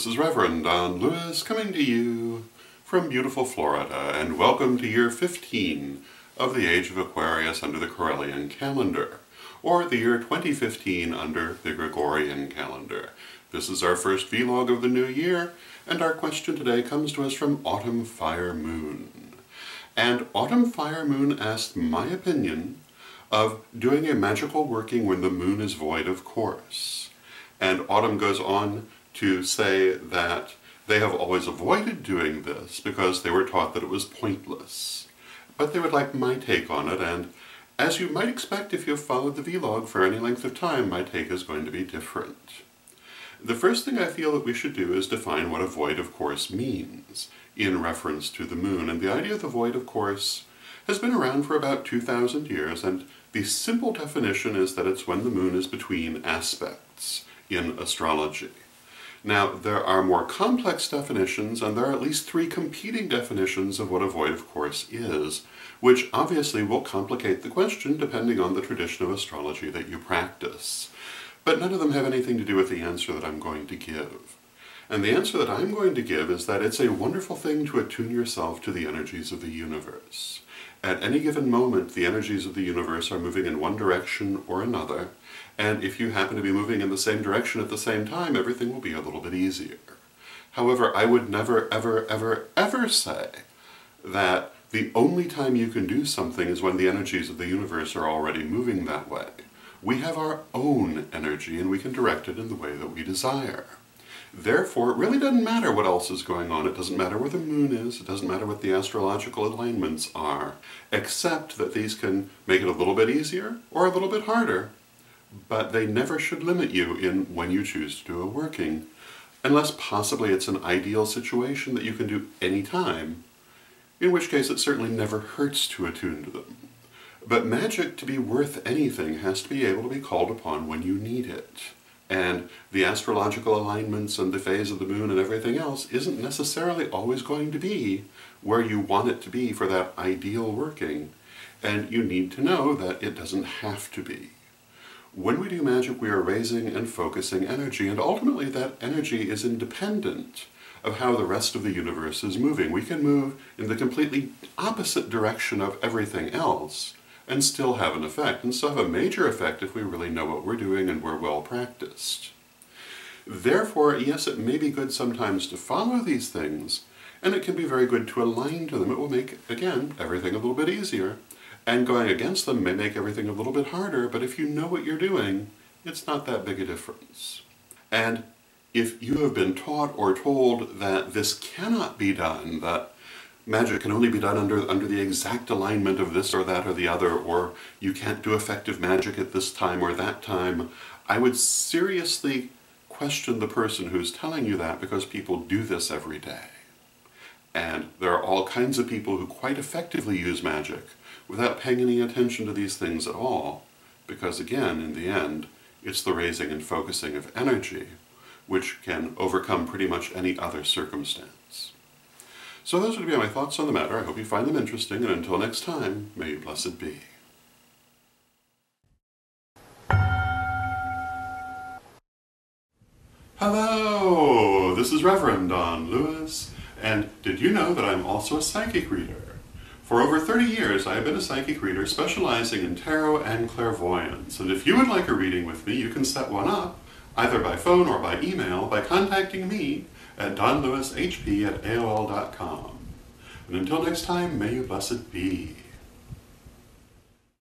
this is Reverend Don Lewis coming to you from beautiful Florida, and welcome to year 15 of the Age of Aquarius under the Correllian calendar, or the year 2015 under the Gregorian calendar. This is our first vlog of the new year, and our question today comes to us from Autumn Fire Moon. And Autumn Fire Moon asked my opinion of doing a magical working when the moon is void of course. And Autumn goes on to say that they have always avoided doing this because they were taught that it was pointless. But they would like my take on it, and as you might expect if you've followed the vlog for any length of time, my take is going to be different. The first thing I feel that we should do is define what a void of course means in reference to the moon. And the idea of the void of course has been around for about 2,000 years, and the simple definition is that it's when the moon is between aspects in astrology. Now, there are more complex definitions, and there are at least 3 competing definitions of what a void of course is, which obviously will complicate the question depending on the tradition of astrology that you practice. But none of them have anything to do with the answer that I'm going to give. And the answer that I'm going to give is that it's a wonderful thing to attune yourself to the energies of the universe. At any given moment, the energies of the universe are moving in one direction or another, and if you happen to be moving in the same direction at the same time, everything will be a little bit easier. However, I would never, ever, ever, ever say that the only time you can do something is when the energies of the universe are already moving that way. We have our own energy, and we can direct it in the way that we desire. Therefore, it really doesn't matter what else is going on. It doesn't matter where the moon is. It doesn't matter what the astrological alignments are, except that these can make it a little bit easier or a little bit harder. But they never should limit you in when you choose to do a working, unless possibly it's an ideal situation that you can do any time, in which case it certainly never hurts to attune to them. But magic, to be worth anything, has to be able to be called upon when you need it. And the astrological alignments and the phase of the moon and everything else isn't necessarily always going to be where you want it to be for that ideal working, and you need to know that it doesn't have to be. When we do magic, we are raising and focusing energy, and ultimately that energy is independent of how the rest of the universe is moving. We can move in the completely opposite direction of everything else and still have an effect, and still have a major effect if we really know what we're doing and we're well practiced. Therefore, yes, it may be good sometimes to follow these things, and it can be very good to align to them. It will make, again, everything a little bit easier. And going against them may make everything a little bit harder, but if you know what you're doing, it's not that big a difference. And if you have been taught or told that this cannot be done, that magic can only be done under the exact alignment of this or that or the other, or you can't do effective magic at this time or that time, I would seriously question the person who's telling you that, because people do this every day. And there are all kinds of people who quite effectively use magic without paying any attention to these things at all, because again, in the end, it's the raising and focusing of energy which can overcome pretty much any other circumstance. So those would be my thoughts on the matter. I hope you find them interesting, and until next time, may you blessed be. Hello, this is Reverend Don Lewis, and did you know that I'm also a psychic reader? For over 30 years, I have been a psychic reader specializing in tarot and clairvoyance, and if you would like a reading with me, you can set one up, either by phone or by email, by contacting me at donlewishp@aol.com. And until next time, may you blessed be.